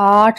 8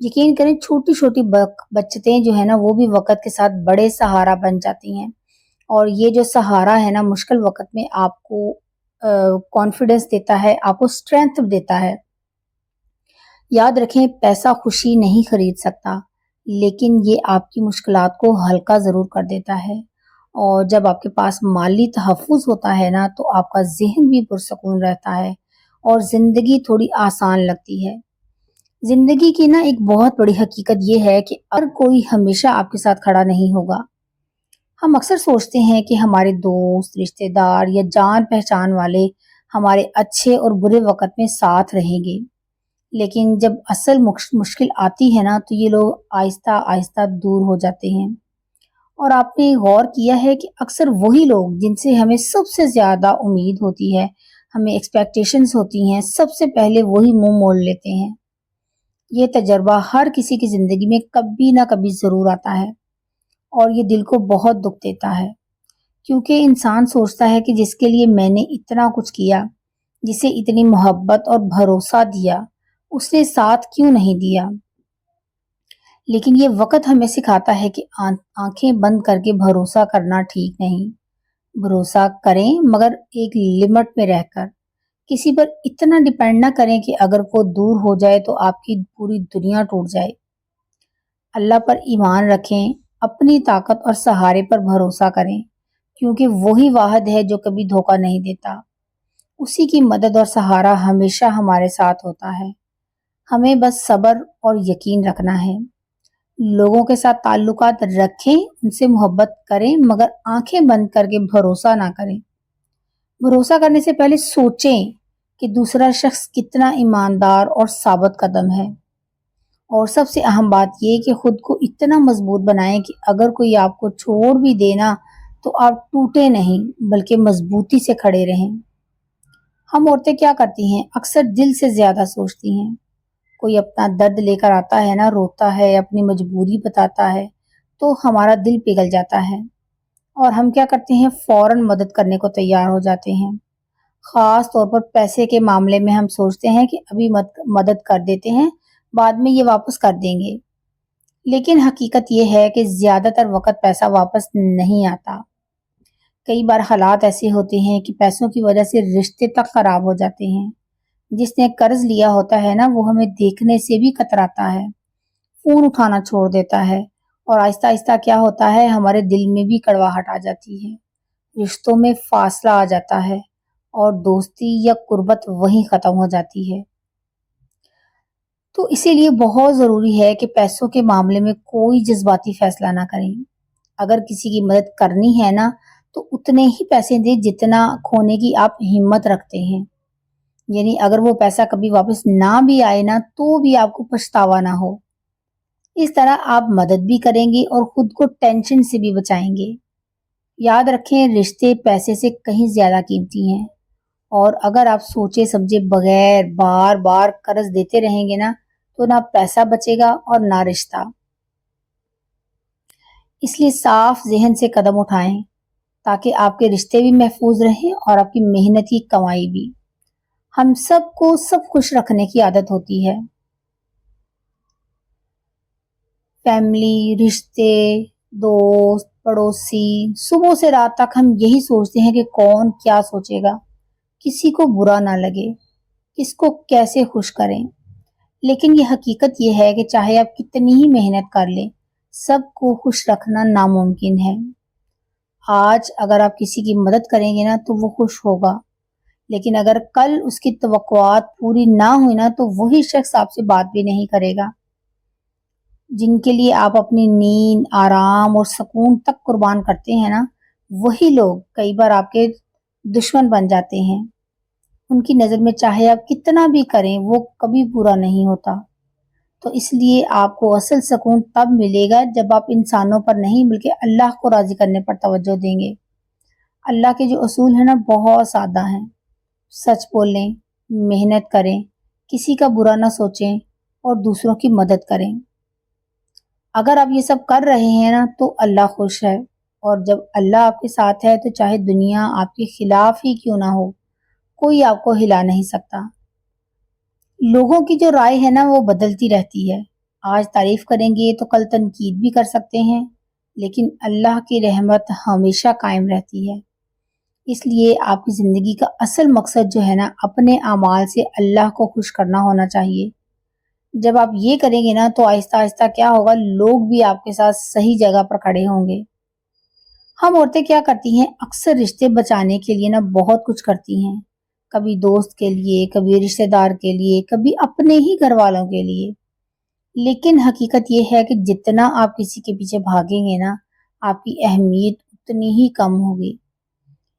یقین کریں چھوٹی چھوٹی بچتیں جو ہے نا وہ بھی وقت کے ساتھ بڑے سہارا بن جاتی ہیں، اور یہ جو سہارا ہے نا مشکل وقت میں آپ کو کانفیڈنس دیتا ہے، آپ کو اسٹرینتھ دیتا ہے۔ یاد رکھیں پیسہ خوشی نہیں خرید سکتا، لیکن یہ آپ کی مشکلات کو ہلکا ضرور کر دیتا ہے، اور جب آپ کے پاس مالی تحفظ ہوتا ہے نا تو آپ کا ذہن بھی پرسکون رہتا ہے اور زندگی تھوڑی آسان لگتی ہے۔ زندگی کی نا ایک بہت بڑی حقیقت یہ ہے کہ ہر کوئی ہمیشہ آپ کے ساتھ کھڑا نہیں ہوگا۔ ہم اکثر سوچتے ہیں کہ ہمارے دوست، رشتہ دار یا جان پہچان والے ہمارے اچھے اور برے وقت میں ساتھ رہیں گے، لیکن جب اصل مشکل آتی ہے نا تو یہ لوگ آہستہ آہستہ دور ہو جاتے ہیں۔ اور آپ نے غور کیا ہے کہ اکثر وہی لوگ جن سے ہمیں سب سے زیادہ امید ہوتی ہے، ہمیں ایکسپیکٹیشنز ہوتی ہیں، سب سے پہلے وہی منہ موڑ لیتے ہیں۔ یہ تجربہ ہر کسی کی زندگی میں کبھی نہ کبھی ضرور آتا ہے، اور یہ دل کو بہت دکھ دیتا ہے، کیونکہ انسان سوچتا ہے کہ جس کے لیے میں نے اتنا کچھ کیا، جسے اتنی محبت اور بھروسہ دیا، اس نے ساتھ کیوں نہیں دیا۔ لیکن یہ وقت ہمیں سکھاتا ہے کہ آنکھیں بند کر کے بھروسہ کرنا ٹھیک نہیں۔ بھروسہ کریں مگر ایک لمٹ میں رہ کر، کسی پر اتنا ڈیپینڈ نہ کریں کہ اگر وہ دور ہو جائے تو آپ کی پوری دنیا ٹوٹ جائے۔ اللہ پر ایمان رکھیں، اپنی طاقت اور سہارے پر بھروسہ کریں، کیونکہ وہی واحد ہے جو کبھی دھوکہ نہیں دیتا۔ اسی کی مدد اور سہارا ہمیشہ ہمارے ساتھ ہوتا ہے۔ ہمیں بس صبر اور یقین رکھنا ہے۔ لوگوں کے ساتھ تعلقات رکھیں، ان سے محبت کریں، مگر آنکھیں بند کر کے بھروسہ نہ کریں۔ بھروسہ کرنے سے پہلے سوچیں کہ دوسرا شخص کتنا ایماندار اور ثابت قدم ہے، اور سب سے اہم بات یہ کہ خود کو اتنا مضبوط بنائیں کہ اگر کوئی آپ کو چھوڑ بھی دینا تو آپ ٹوٹے نہیں بلکہ مضبوطی سے کھڑے رہیں۔ ہم عورتیں کیا کرتی ہیں؟ اکثر دل سے زیادہ سوچتی ہیں۔ کوئی اپنا درد لے کر آتا ہے نا، روتا ہے، اپنی مجبوری بتاتا ہے تو ہمارا دل پگھل جاتا ہے، اور ہم کیا کرتے ہیں؟ فوراً مدد کرنے کو تیار ہو جاتے ہیں۔ خاص طور پر پیسے کے معاملے میں ہم سوچتے ہیں کہ ابھی مدد کر دیتے ہیں، بعد میں یہ واپس کر دیں گے۔ لیکن حقیقت یہ ہے کہ زیادہ تر وقت پیسہ واپس نہیں آتا۔ کئی بار حالات ایسے ہوتے ہیں کہ پیسوں کی وجہ سے رشتے تک خراب ہو جاتے ہیں۔ جس نے قرض لیا ہوتا ہے نا وہ ہمیں دیکھنے سے بھی کتراتا ہے، فون اٹھانا چھوڑ دیتا ہے، اور آہستہ آہستہ کیا ہوتا ہے، ہمارے دل میں بھی کڑواہٹ آ جاتی ہے، رشتوں میں فاصلہ آ جاتا ہے، اور دوستی یا قربت وہیں ختم ہو جاتی ہے۔ تو اسی لیے بہت ضروری ہے کہ پیسوں کے معاملے میں کوئی جذباتی فیصلہ نہ کریں۔ اگر کسی کی مدد کرنی ہے نا تو اتنے ہی پیسے دیں جتنا کھونے کی آپ ہمت رکھتے ہیں، یعنی اگر وہ پیسہ کبھی واپس نہ بھی آئے نا تو بھی آپ کو پچھتاوا نہ ہو۔ اس طرح آپ مدد بھی کریں گے اور خود کو ٹینشن سے بھی بچائیں گے۔ یاد رکھیں رشتے پیسے سے کہیں زیادہ قیمتی ہیں، اور اگر آپ سوچے سمجھے بغیر بار بار قرض دیتے رہیں گے نا تو نہ پیسہ بچے گا اور نہ رشتہ۔ اس لیے صاف ذہن سے قدم اٹھائیں تاکہ آپ کے رشتے بھی محفوظ رہیں اور آپ کی محنت کی کمائی بھی۔ ہم سب کو سب خوش رکھنے کی عادت ہوتی ہے، فیملی، رشتے، دوست، پڑوسی، صبح سے رات تک ہم یہی سوچتے ہیں کہ کون کیا سوچے گا، کسی کو برا نہ لگے، کس کو کیسے خوش کریں۔ لیکن یہ حقیقت یہ ہے کہ چاہے آپ کتنی ہی محنت کر لیں، سب کو خوش رکھنا ناممکن ہے۔ آج اگر آپ کسی کی مدد کریں گے نا تو وہ خوش ہوگا، لیکن اگر کل اس کی توقعات پوری نہ ہوئی نا تو وہی شخص آپ سے بات بھی نہیں کرے گا۔ جن کے لیے آپ اپنی نیند، آرام اور سکون تک قربان کرتے ہیں نا وہی لوگ کئی بار آپ کے دشمن بن جاتے ہیں۔ ان کی نظر میں چاہے آپ کتنا بھی کریں وہ کبھی پورا نہیں ہوتا۔ تو اس لیے آپ کو اصل سکون تب ملے گا جب آپ انسانوں پر نہیں بلکہ اللہ کو راضی کرنے پر توجہ دیں گے۔ اللہ کے جو اصول ہیں نا بہت سادہ ہیں، سچ بولیں، محنت کریں، کسی کا برا نہ سوچیں اور دوسروں کی مدد کریں۔ اگر آپ یہ سب کر رہے ہیں نا تو اللہ خوش ہے، اور جب اللہ آپ کے ساتھ ہے تو چاہے دنیا آپ کے خلاف ہی کیوں نہ ہو، کوئی آپ کو ہلا نہیں سکتا۔ لوگوں کی جو رائے ہے نا وہ بدلتی رہتی ہے، آج تعریف کریں گے تو کل تنقید بھی کر سکتے ہیں، لیکن اللہ کی رحمت ہمیشہ قائم رہتی ہے۔ اس لیے آپ کی زندگی کا اصل مقصد جو ہے نا، اپنے اعمال سے اللہ کو خوش کرنا ہونا چاہیے۔ جب آپ یہ کریں گے نا تو آہستہ آہستہ کیا ہوگا، لوگ بھی آپ کے ساتھ صحیح جگہ پر کھڑے ہوں گے۔ ہم عورتیں کیا کرتی ہیں، اکثر رشتے بچانے کے لیے نا بہت کچھ کرتی ہیں، کبھی دوست کے لیے، کبھی رشتے دار کے لیے، کبھی اپنے ہی گھر والوں کے لیے۔ لیکن حقیقت یہ ہے کہ جتنا آپ کسی کے پیچھے بھاگیں گے نا، آپ کی اہمیت اتنی ہی کم ہوگی۔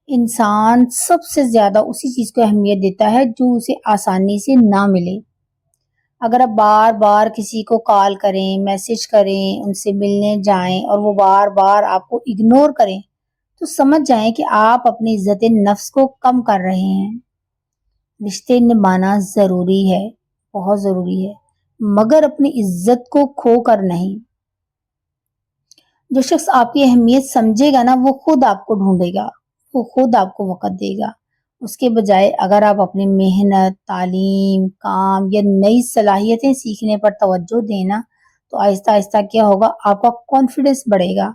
انسان سب سے زیادہ اسی چیز کو اہمیت دیتا ہے جو اسے آسانی سے نہ ملے۔ اگر آپ بار بار کسی کو کال کریں، میسج کریں، ان سے ملنے جائیں اور وہ بار بار آپ کو اگنور کریں، تو سمجھ جائیں کہ آپ اپنی عزت نفس کو کم کر رہے ہیں۔ رشتے نبھانا ضروری ہے، بہت ضروری ہے، مگر اپنی عزت کو کھو کر نہیں۔ جو شخص آپ کی اہمیت سمجھے گا نا، وہ خود آپ کو ڈھونڈے گا، وہ خود آپ کو وقت دے گا۔ اس کے بجائے اگر آپ اپنی محنت، تعلیم، کام یا نئی صلاحیتیں سیکھنے پر توجہ دینا، تو آہستہ آہستہ کیا ہوگا، آپ کا کانفیڈنس بڑھے گا۔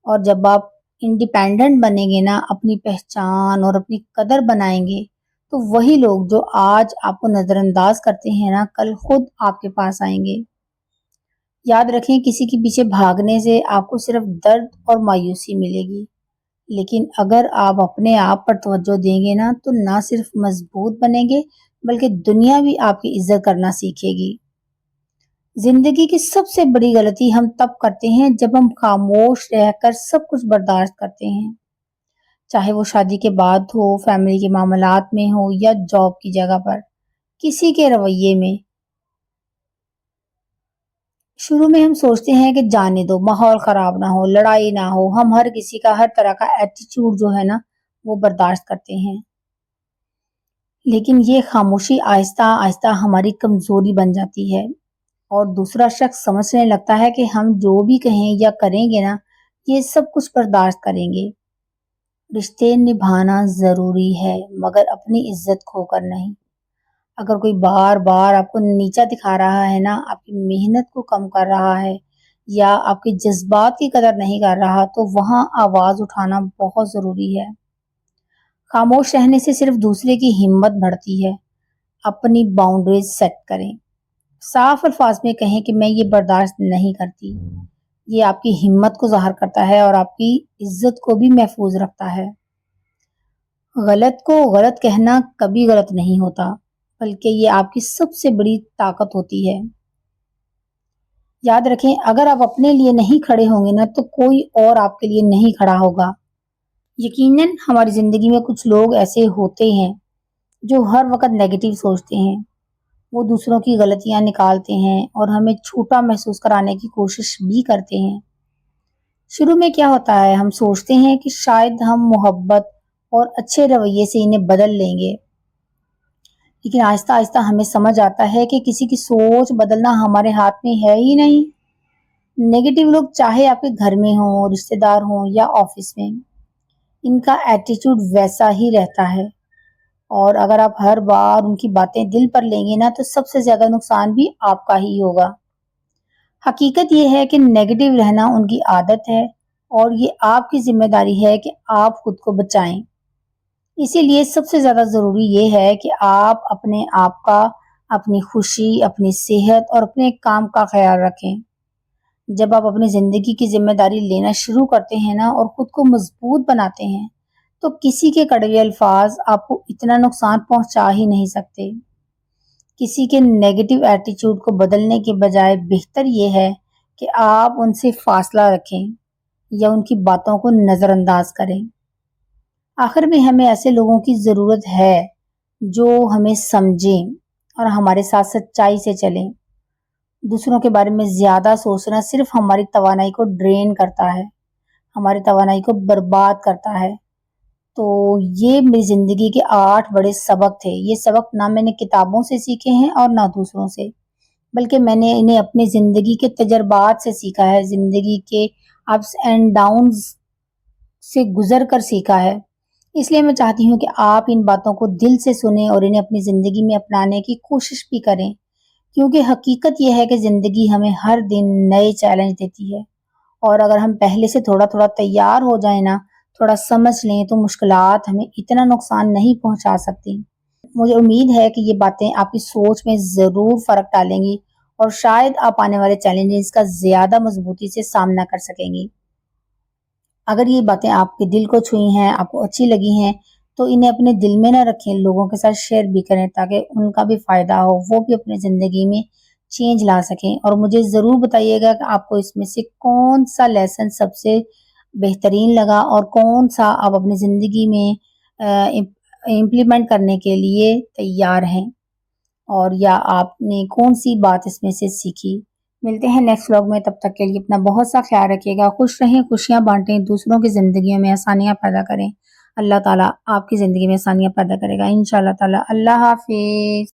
اور جب آپ انڈیپینڈنٹ بنیں گے نا، اپنی پہچان اور اپنی قدر بنائیں گے، تو وہی لوگ جو آج آپ کو نظر انداز کرتے ہیں نا، کل خود آپ کے پاس آئیں گے۔ یاد رکھیں، کسی کے پیچھے بھاگنے سے آپ کو صرف درد اور مایوسی ملے گی، لیکن اگر آپ اپنے آپ پر توجہ دیں گے نا، تو نہ صرف مضبوط بنیں گے بلکہ دنیا بھی آپ کی عزت کرنا سیکھے گی۔ زندگی کی سب سے بڑی غلطی ہم تب کرتے ہیں جب ہم خاموش رہ کر سب کچھ برداشت کرتے ہیں، چاہے وہ شادی کے بعد ہو، فیملی کے معاملات میں ہو یا جاب کی جگہ پر، کسی کے رویے میں۔ شروع میں ہم سوچتے ہیں کہ جانے دو، ماحول خراب نہ ہو، لڑائی نہ ہو، ہم ہر کسی کا، ہر طرح کا ایٹیچیوڈ جو ہے نا، وہ برداشت کرتے ہیں۔ لیکن یہ خاموشی آہستہ آہستہ ہماری کمزوری بن جاتی ہے، اور دوسرا شخص سمجھنے لگتا ہے کہ ہم جو بھی کہیں یا کریں گے نا، یہ سب کچھ برداشت کریں گے۔ رشتے نبھانا ضروری ہے، مگر اپنی عزت کھو کر نہیں۔ اگر کوئی بار بار آپ کو نیچا دکھا رہا ہے نا، آپ کی محنت کو کم کر رہا ہے یا آپ کے جذبات کی قدر نہیں کر رہا، تو وہاں آواز اٹھانا بہت ضروری ہے۔ خاموش رہنے سے صرف دوسرے کی ہمت بڑھتی ہے۔ اپنی باؤنڈریز سیٹ کریں، صاف الفاظ میں کہیں کہ میں یہ برداشت نہیں کرتی۔ یہ آپ کی ہمت کو ظاہر کرتا ہے اور آپ کی عزت کو بھی محفوظ رکھتا ہے۔ غلط کو غلط کہنا کبھی غلط نہیں ہوتا، بلکہ یہ آپ کی سب سے بڑی طاقت ہوتی ہے۔ یاد رکھیں، اگر آپ اپنے لیے نہیں کھڑے ہوں گے نا، تو کوئی اور آپ کے لیے نہیں کھڑا ہوگا۔ یقیناً ہماری زندگی میں کچھ لوگ ایسے ہوتے ہیں جو ہر وقت نیگیٹو سوچتے ہیں، وہ دوسروں کی غلطیاں نکالتے ہیں اور ہمیں چھوٹا محسوس کرانے کی کوشش بھی کرتے ہیں۔ شروع میں کیا ہوتا ہے، ہم سوچتے ہیں کہ شاید ہم محبت اور اچھے رویے سے انہیں بدل لیں گے، لیکن آہستہ آہستہ ہمیں سمجھ آتا ہے کہ کسی کی سوچ بدلنا ہمارے ہاتھ میں ہے ہی نہیں۔ نیگیٹو لوگ چاہے آپ کے گھر میں ہوں، رشتے دار ہوں یا آفس میں، ان کا ایٹیچیوڈ ویسا ہی رہتا ہے، اور اگر آپ ہر بار ان کی باتیں دل پر لیں گے نا، تو سب سے زیادہ نقصان بھی آپ کا ہی ہوگا۔ حقیقت یہ ہے کہ نیگیٹو رہنا ان کی عادت ہے، اور یہ آپ کی ذمہ داری ہے کہ آپ خود کو بچائیں۔ اسی لیے سب سے زیادہ ضروری یہ ہے کہ آپ اپنے آپ کا، اپنی خوشی، اپنی صحت اور اپنے کام کا خیال رکھیں۔ جب آپ اپنی زندگی کی ذمہ داری لینا شروع کرتے ہیں نا، اور خود کو مضبوط بناتے ہیں، تو کسی کے کڑوے الفاظ آپ کو اتنا نقصان پہنچا ہی نہیں سکتے۔ کسی کے نیگیٹو ایٹیچیوڈ کو بدلنے کے بجائے بہتر یہ ہے کہ آپ ان سے فاصلہ رکھیں یا ان کی باتوں کو نظر انداز کریں۔ آخر میں ہمیں ایسے لوگوں کی ضرورت ہے جو ہمیں سمجھیں اور ہمارے ساتھ سچائی سے چلیں۔ دوسروں کے بارے میں زیادہ سوچنا صرف ہماری توانائی کو ڈرین کرتا ہے، ہماری توانائی کو برباد کرتا ہے۔ تو یہ میری زندگی کے 8 بڑے سبق تھے۔ یہ سبق نہ میں نے کتابوں سے سیکھے ہیں اور نہ دوسروں سے، بلکہ میں نے انہیں اپنی زندگی کے تجربات سے سیکھا ہے، زندگی کے اپس اینڈ ڈاؤنز سے گزر کر سیکھا ہے۔ اس لیے میں چاہتی ہوں کہ آپ ان باتوں کو دل سے سنیں اور انہیں اپنی زندگی میں اپنانے کی کوشش بھی کریں، کیونکہ حقیقت یہ ہے کہ زندگی ہمیں ہر دن نئے چیلنج دیتی ہے، اور اگر ہم پہلے سے تھوڑا تھوڑا تیار ہو جائیں نا، تھوڑا سمجھ لیں، تو مشکلات ہمیں اتنا نقصان نہیں پہنچا سکتی۔ مجھے امید ہے کہ یہ باتیں آپ کی سوچ میں ضرور فرق ڈالیں گی، اور شاید آپ آنے والے چیلنجز کا زیادہ مضبوطی سے سامنا کر سکیں گی۔ اگر یہ باتیں آپ کے دل کو چھوئی ہیں، آپ کو اچھی لگی ہیں، تو انہیں اپنے دل میں نہ رکھیں، لوگوں کے ساتھ شیئر بھی کریں تاکہ ان کا بھی فائدہ ہو، وہ بھی اپنی زندگی میں چینج لا سکیں۔ اور مجھے ضرور بتائیے گا کہ آپ کو اس میں سے کون سا لیسن سب سے بہترین لگا، اور کون سا آپ اپنی زندگی میں امپلیمنٹ کرنے کے لیے تیار ہیں، اور یا آپ نے کون سی بات اس میں سے سیکھی۔ ملتے ہیں نیکسٹ ولاگ میں، تب تک کے لیے اپنا بہت سا خیال رکھیے گا، خوش رہیں، خوشیاں بانٹیں، دوسروں کی زندگیوں میں آسانیاں پیدا کریں۔ اللہ تعالیٰ آپ کی زندگی میں آسانیاں پیدا کرے گا انشاءاللہ تعالیٰ۔ اللہ حافظ۔